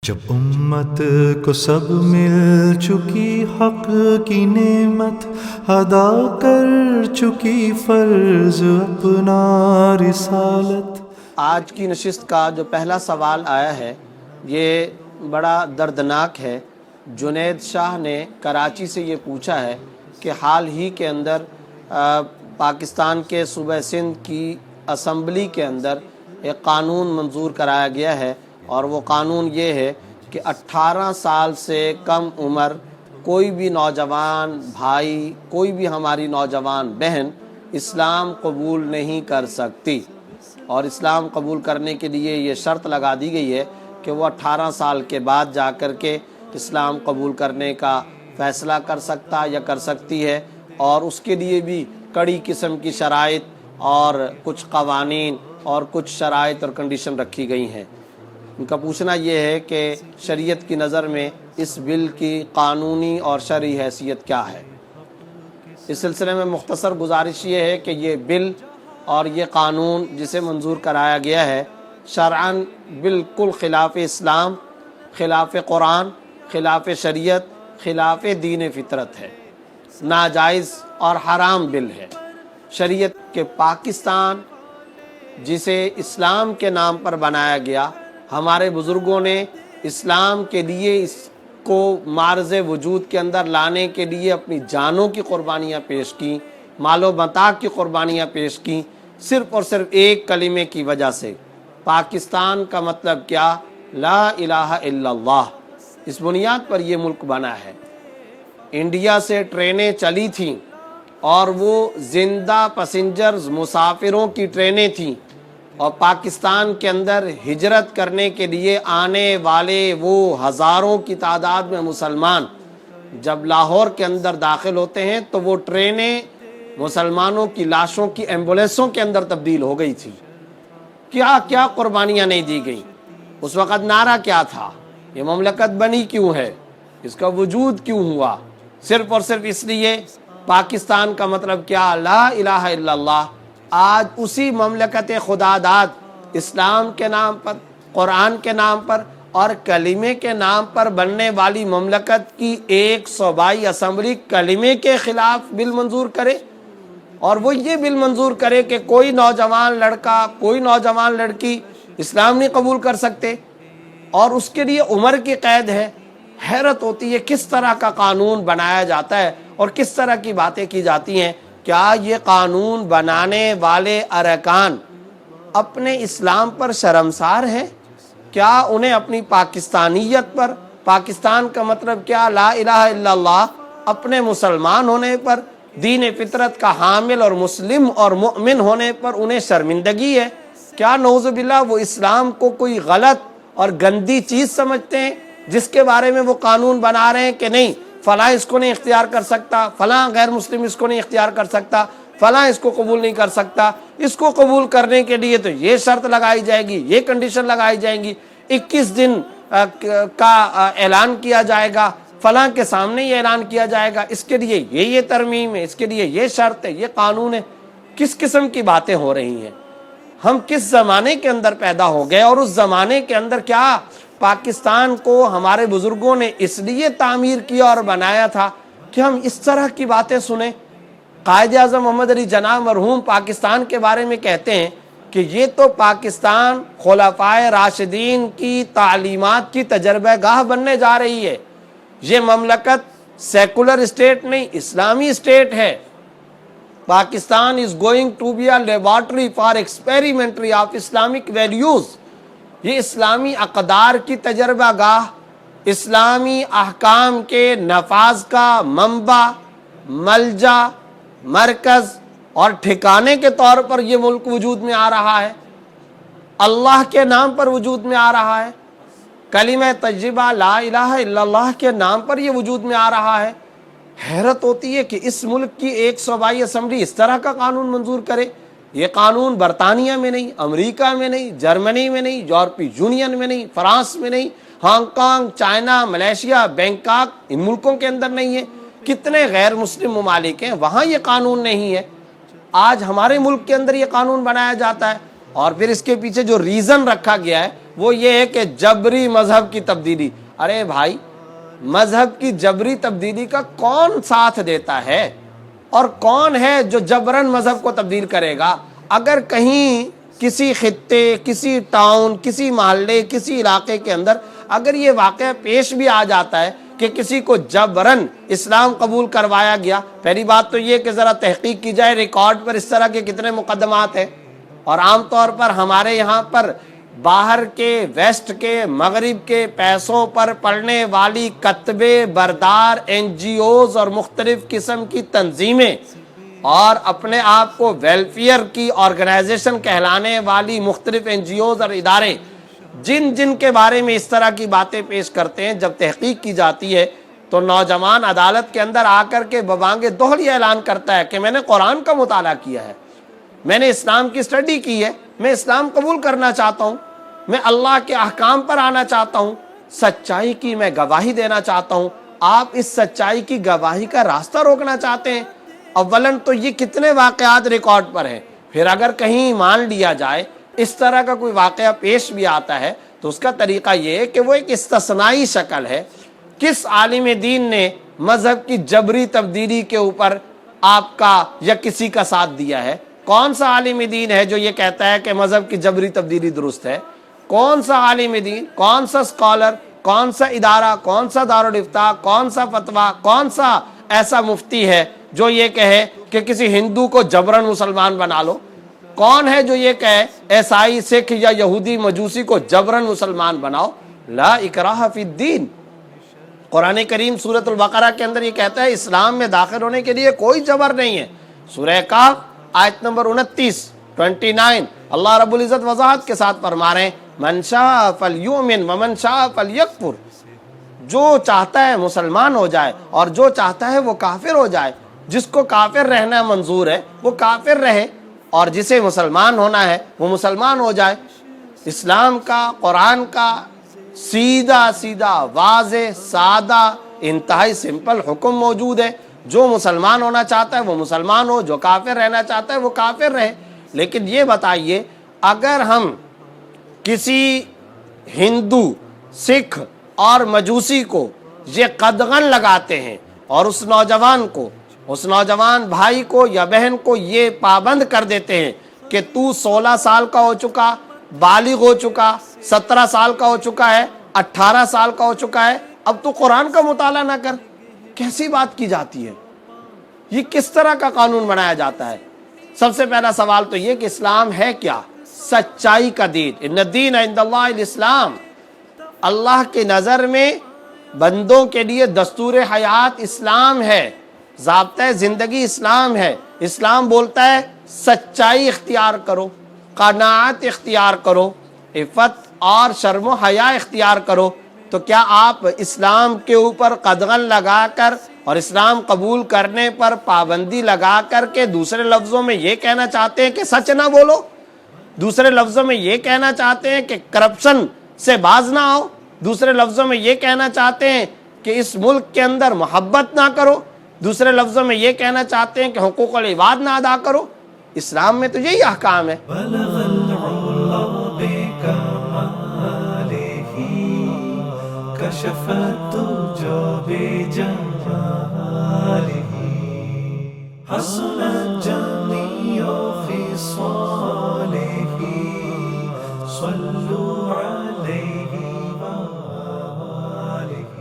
جب امت کو سب مل چکی حق کی نعمت، ادا کر چکی فرض اپنا رسالت۔ آج کی نشست کا جو پہلا سوال آیا ہے یہ بڑا دردناک ہے۔ جنید شاہ نے کراچی سے یہ پوچھا ہے کہ حال ہی کے اندر پاکستان کے صوبہ سندھ کی اسمبلی کے اندر ایک قانون منظور کرایا گیا ہے، اور وہ قانون یہ ہے کہ 18 سال سے کم عمر کوئی بھی نوجوان بھائی، کوئی بھی ہماری نوجوان بہن اسلام قبول نہیں کر سکتی، اور اسلام قبول کرنے کے لیے یہ شرط لگا دی گئی ہے کہ وہ 18 سال کے بعد جا کر کے اسلام قبول کرنے کا فیصلہ کر سکتا یا کر سکتی ہے، اور اس کے لیے بھی کڑی قسم کی شرائط اور کچھ قوانین اور کچھ شرائط اور کنڈیشن رکھی گئی ہیں۔ ان کا پوچھنا یہ ہے کہ شریعت کی نظر میں اس بل کی قانونی اور شرعی حیثیت کیا ہے۔ اس سلسلے میں مختصر گزارش یہ ہے کہ یہ بل اور یہ قانون جسے منظور کرایا گیا ہے شرعاً بالکل خلاف اسلام، خلاف قرآن، خلاف شریعت، خلاف دین فطرت ہے، ناجائز اور حرام بل ہے۔ شریعت کے پاکستان جسے اسلام کے نام پر بنایا گیا، ہمارے بزرگوں نے اسلام کے لیے اس کو معرض وجود کے اندر لانے کے لیے اپنی جانوں کی قربانیاں پیش کی، مال و متاع کی قربانیاں پیش کی، صرف اور صرف ایک کلمے کی وجہ سے۔ پاکستان کا مطلب کیا؟ لا الہ الا اللہ۔ اس بنیاد پر یہ ملک بنا ہے۔ انڈیا سے ٹرینیں چلی تھیں اور وہ زندہ پیسنجرز، مسافروں کی ٹرینیں تھیں، اور پاکستان کے اندر ہجرت کرنے کے لیے آنے والے وہ ہزاروں کی تعداد میں مسلمان جب لاہور کے اندر داخل ہوتے ہیں تو وہ ٹرینیں مسلمانوں کی لاشوں کی ایمبولینسوں کے اندر تبدیل ہو گئی تھی۔ کیا کیا قربانیاں نہیں دی گئیں۔ اس وقت نعرہ کیا تھا؟ یہ مملکت بنی کیوں ہے، اس کا وجود کیوں ہوا؟ صرف اور صرف اس لیے پاکستان کا مطلب کیا؟ لا الہ الا اللہ۔ آج اسی مملکت خدا داد اسلام کے نام پر، قرآن کے نام پر اور کلمے کے نام پر بننے والی مملکت کی ایک صوبائی اسمبلی کلمے کے خلاف بل منظور کرے، اور وہ یہ بل منظور کرے کہ کوئی نوجوان لڑکا، کوئی نوجوان لڑکی اسلام نہیں قبول کر سکتے، اور اس کے لیے عمر کی قید ہے۔ حیرت ہوتی ہے کس طرح کا قانون بنایا جاتا ہے اور کس طرح کی باتیں کی جاتی ہیں۔ کیا یہ قانون بنانے والے ارکان اپنے اسلام پر شرمسار ہیں؟ کیا انہیں اپنی پاکستانیت پر، پاکستان کا مطلب کیا لا الہ الا اللہ، اپنے مسلمان ہونے پر، دین فطرت کا حامل اور مسلم اور مؤمن ہونے پر انہیں شرمندگی ہے؟ کیا نعوذ باللہ وہ اسلام کو کوئی غلط اور گندی چیز سمجھتے ہیں جس کے بارے میں وہ قانون بنا رہے ہیں کہ نہیں فلاں اس کو نہیں اختیار کر سکتا، فلاں غیر مسلم اس کو نہیں اختیار کر سکتا، فلاں اس کو قبول نہیں کر سکتا، اس کو قبول کرنے کے لیے تو یہ شرط لگائی جائے گی، یہ کنڈیشن لگائی جائیں گی، 21 دن کا اعلان کیا جائے گا، فلاں کے سامنے یہ اعلان کیا جائے گا، اس کے لیے یہ ترمیم ہے، اس کے لیے یہ شرط ہے، یہ قانون ہے۔ کس قسم کی باتیں ہو رہی ہیں؟ ہم کس زمانے کے اندر پیدا ہو گئے، اور اس زمانے کے اندر کیا پاکستان کو ہمارے بزرگوں نے اس لیے تعمیر کیا اور بنایا تھا کہ ہم اس طرح کی باتیں سنیں۔ قائد اعظم محمد علی جناح مرحوم پاکستان کے بارے میں کہتے ہیں کہ یہ تو پاکستان خلفائے راشدین کی تعلیمات کی تجربہ گاہ بننے جا رہی ہے۔ یہ مملکت سیکولر اسٹیٹ نہیں، اسلامی اسٹیٹ ہے۔ Pakistan is going to be a laboratory for experimentary of Islamic values۔ یہ اسلامی اقدار کی تجربہ گاہ، اسلامی احکام کے نفاذ کا منبع، ملجا، مرکز اور ٹھکانے کے طور پر یہ ملک وجود میں آ رہا ہے، اللہ کے نام پر وجود میں آ رہا ہے، کلمہ طیبہ لا الہ الا اللہ کے نام پر یہ وجود میں آ رہا ہے۔ حیرت ہوتی ہے کہ اس ملک کی ایک صوبائی اسمبلی اس طرح کا قانون منظور کرے۔ یہ قانون برطانیہ میں نہیں، امریکہ میں نہیں، جرمنی میں نہیں، یورپی یونین میں نہیں، فرانس میں نہیں، Hong Kong, China, Malaysia, Bangkok, ان ملکوں کے اندر نہیں ہے۔ کتنے غیر مسلم ممالک ہیں وہاں یہ قانون نہیں ہے۔ آج ہمارے ملک کے اندر یہ قانون بنایا جاتا ہے، اور پھر اس کے پیچھے جو ریزن رکھا گیا ہے وہ یہ ہے کہ جبری مذہب کی تبدیلی۔ ارے بھائی، مذہب کی جبری تبدیلی کا کون ساتھ دیتا ہے اور کون ہے جو جبرن مذہب کو تبدیل کرے گا؟ اگر کہیں کسی خطے، کسی ٹاؤن، کسی محلے، کسی علاقے کے اندر اگر یہ واقعہ پیش بھی آ جاتا ہے کہ کسی کو جبرن اسلام قبول کروایا گیا، پہلی بات تو یہ کہ ذرا تحقیق کی جائے ریکارڈ پر اس طرح کے کتنے مقدمات ہیں۔ اور عام طور پر ہمارے یہاں پر باہر کے، ویسٹ کے، مغرب کے پیسوں پر پڑھنے والی کتبے بردار NGOs اور مختلف قسم کی تنظیمیں اور اپنے آپ کو ویلفیئر کی آرگنائزیشن کہلانے والی مختلف NGOs اور ادارے جن کے بارے میں اس طرح کی باتیں پیش کرتے ہیں، جب تحقیق کی جاتی ہے تو نوجوان عدالت کے اندر آ کر کے ببانگ دہل یہ اعلان کرتا ہے کہ میں نے قرآن کا مطالعہ کیا ہے، میں نے اسلام کی اسٹڈی کی ہے، میں اسلام قبول کرنا چاہتا ہوں، میں اللہ کے احکام پر آنا چاہتا ہوں، سچائی کی میں گواہی دینا چاہتا ہوں۔ آپ اس سچائی کی گواہی کا راستہ روکنا چاہتے ہیں۔ اولاً تو یہ کتنے واقعات ریکارڈ پر ہیں، پھر اگر کہیں مان لیا جائے اس طرح کا کوئی واقعہ پیش بھی آتا ہے تو اس کا طریقہ یہ ہے کہ وہ ایک استثنائی شکل ہے۔ کس عالم دین نے مذہب کی جبری تبدیلی کے اوپر آپ کا یا کسی کا ساتھ دیا ہے؟ کون سا عالم دین ہے جو یہ کہتا ہے کہ مذہب کی جبری تبدیلی درست ہے؟ کون سا عالم دین، کون سا اسکالر، کون سا ادارہ، کون سا دارالافتاء، کون سا فتویٰ، کون سا ایسا مفتی ہے جو یہ کہے کہ کسی ہندو کو جبرن مسلمان بنا لو؟ کون ہے جو یہ کہے عیسائی، سکھ یا یہودی مجوسی کو جبرن مسلمان بناؤ؟ لا اکراہ فی الدین۔ قرآن کریم سورۃ البقرہ کے اندر یہ کہتا ہے اسلام میں داخل ہونے کے لیے کوئی جبر نہیں ہے۔ سورہ کہف آیت نمبر 29 اللہ رب العزت وضاحت کے ساتھ فرما رہے ہیں من شاء فلیؤمن ومن شاء فلیکفر، جو چاہتا ہے مسلمان ہو جائے اور جو چاہتا ہے وہ کافر ہو جائے۔ جس کو کافر رہنا منظور ہے وہ کافر رہے اور جسے مسلمان ہونا ہے وہ مسلمان ہو جائے۔ اسلام کا، قرآن کا سیدھا واضح سادہ انتہائی سمپل حکم موجود ہے۔ جو مسلمان ہونا چاہتا ہے وہ مسلمان ہو، جو کافر رہنا چاہتا ہے وہ کافر رہے۔ لیکن یہ بتائیے اگر ہم کسی ہندو، سکھ اور مجوسی کو یہ قدغن لگاتے ہیں اور اس نوجوان کو، اس نوجوان بھائی کو یا بہن کو یہ پابند کر دیتے ہیں کہ تو 16 سال کا ہو چکا، بالغ ہو چکا، 17 سال کا ہو چکا ہے، 18 سال کا ہو چکا ہے، اب تو قرآن کا مطالعہ نہ کر، کیسی بات کی جاتی ہے؟ یہ کس طرح کا قانون بنایا جاتا ہے؟ سب سے پہلا سوال تو یہ کہ اسلام ہے کیا؟ سچائی کا دین۔ ان الدین عند اللہ الاسلام، اللہ کی نظر میں بندوں کے لیے دستور حیات اسلام ہے، ضابطۂ زندگی اسلام ہے۔ اسلام بولتا ہے سچائی اختیار کرو، قناعت اختیار کرو، عفت اور شرم و حیا اختیار کرو۔ تو کیا آپ اسلام کے اوپر قدغن لگا کر اور اسلام قبول کرنے پر پابندی لگا کر کے دوسرے لفظوں میں یہ کہنا چاہتے ہیں کہ سچ نہ بولو؟ دوسرے لفظوں میں یہ کہنا چاہتے ہیں کہ کرپشن سے باز نہ آؤ؟ دوسرے لفظوں میں یہ کہنا چاہتے ہیں کہ اس ملک کے اندر محبت نہ کرو؟ دوسرے لفظوں میں یہ کہنا چاہتے ہیں کہ حقوق العباد نہ ادا کرو؟ اسلام میں تو یہی احکام ہے۔ كشفت الجو بجماله حسنت جميع خصاله صلوا عليه وآله